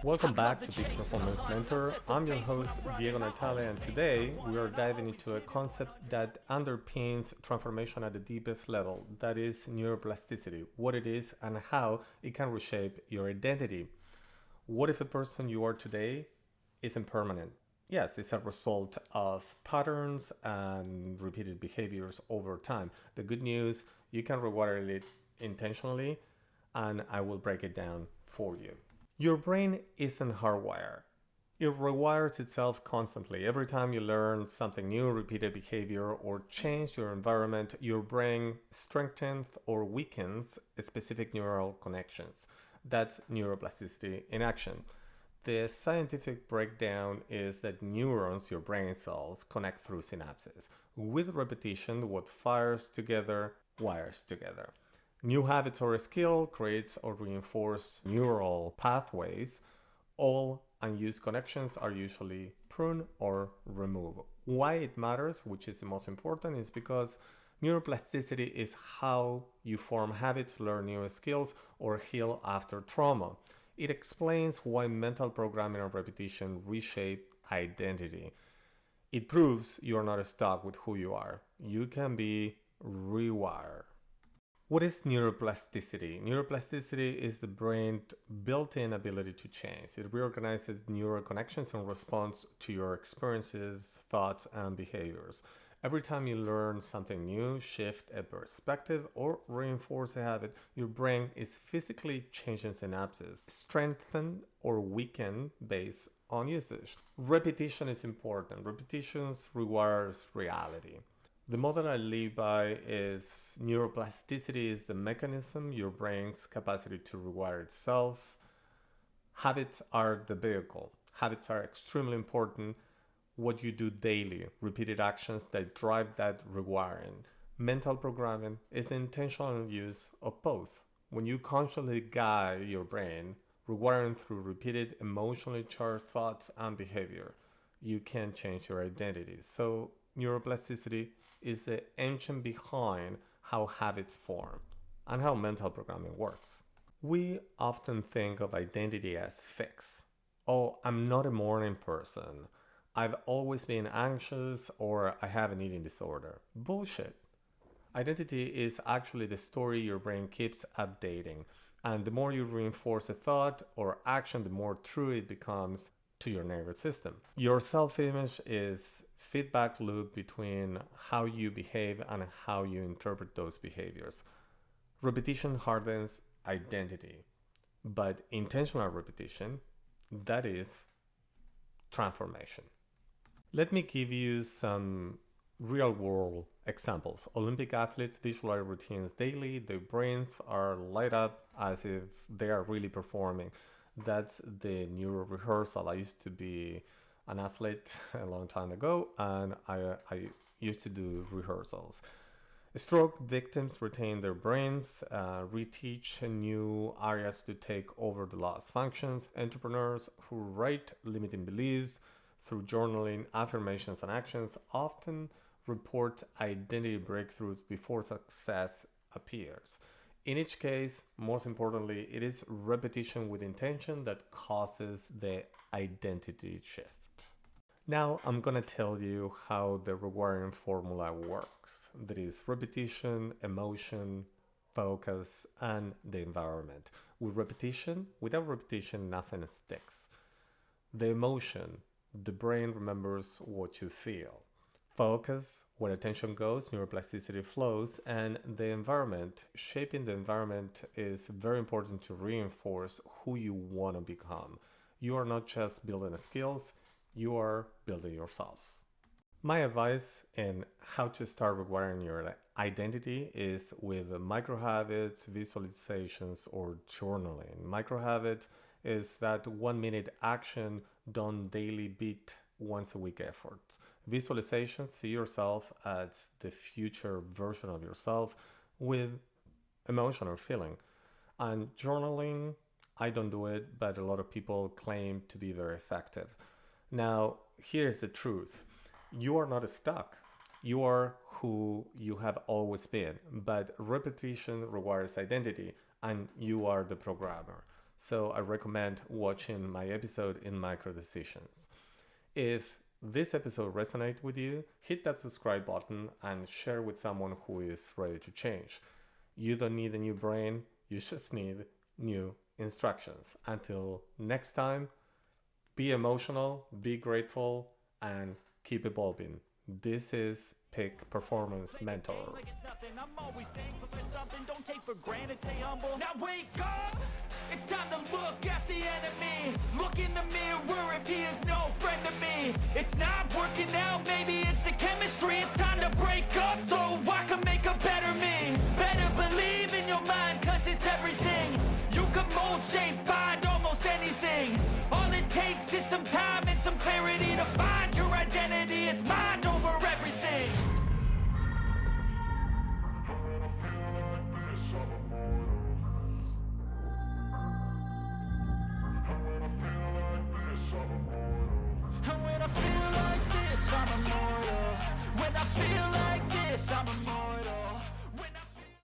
Welcome back to Peak Performance Mentor. I'm your host, Diego Natale, and today we are diving into a concept that underpins transformation at the deepest level, that is neuroplasticity, what it is and how it can reshape your identity. What if the person you are today isn't permanent? Yes, it's a result of patterns and repeated behaviors over time. The good news, you can rewire it intentionally, and I will break it down for you. Your brain isn't hardwired. It rewires itself constantly. Every time you learn something new, repeated behavior, or change your environment, your brain strengthens or weakens specific neural connections. That's neuroplasticity in action. The scientific breakdown is that neurons, your brain cells, connect through synapses. With repetition, what fires together wires together. New habits or a skill creates or reinforce neural pathways. All unused connections are usually pruned or removed. Why it matters, which is the most important, is because neuroplasticity is how you form habits, learn new skills, or heal after trauma. It explains why mental programming and repetition reshape identity. It proves you're not stuck with who you are. You can be rewired. What is neuroplasticity? Neuroplasticity is the brain's built-in ability to change. It reorganizes neural connections in response to your experiences, thoughts, and behaviors. Every time you learn something new, shift a perspective, or reinforce a habit, your brain is physically changing synapses, strengthen or weaken based on usage. Repetition is important. Repetitions rewires reality. The model I live by is neuroplasticity is the mechanism, your brain's capacity to rewire itself. Habits are the vehicle. Habits are extremely important. What you do daily, repeated actions that drive that rewiring. Mental programming is the intentional use of both. When you consciously guide your brain, rewiring through repeated emotionally charged thoughts and behavior, you can change your identity. So neuroplasticity is the engine behind how habits form and how mental programming works. We often think of identity as fixed. Oh, I'm not a morning person. I've always been anxious, or I have an eating disorder. Bullshit. Identity is actually the story your brain keeps updating. And the more you reinforce a thought or action, the more true it becomes to your nervous system. Your self-image is feedback loop between how you behave and how you interpret those behaviors. Repetition hardens identity, but intentional repetition, that is transformation. Let me give you some real world examples. Olympic athletes visualize routines daily. Their brains are light up as if they are really performing. That's the neuro rehearsal. I used to be an athlete a long time ago, and I used to do rehearsals. Stroke victims retain their brains, reteach new areas to take over the lost functions. Entrepreneurs who write limiting beliefs through journaling, affirmations, and actions often report identity breakthroughs before success appears. In each case, most importantly, it is repetition with intention that causes the identity shift. Now I'm going to tell you how the rewiring formula works. That is repetition, emotion, focus, and the environment. Without repetition, nothing sticks. The emotion, the brain remembers what you feel. Focus, where attention goes, neuroplasticity flows, and the environment, shaping the environment is very important to reinforce who you want to become. You are not just building skills, you are building yourself. My advice in how to start rewiring your identity is with micro habits, visualizations, or journaling. Micro habit is that 1 minute action done daily beat once a week efforts. Visualizations, see yourself as the future version of yourself with emotion or feeling. And journaling, I don't do it, but a lot of people claim to be very effective. Now, here's the truth. You are not stuck. You are who you have always been, but repetition requires identity, and you are the programmer. So I recommend watching my episode in Micro Decisions. If this episode resonates with you, hit that subscribe button and share with someone who is ready to change. You don't need a new brain, you just need new instructions. Until next time, be emotional, be grateful, and keep evolving. This is Peak Performance Mentor. I'm always thankful for something, don't take for granted, stay humble. Now wake up, it's time to look at the enemy. Look in the mirror if he is no friend to me. It's not working out, maybe it's the chemistry. It's time to break up so I can make a better me. Better believe in your mind, cause it's everything. You can mold, shape, find almost anything. All it takes is some time and some clarity to find your identity. It's mind over everything. And when I feel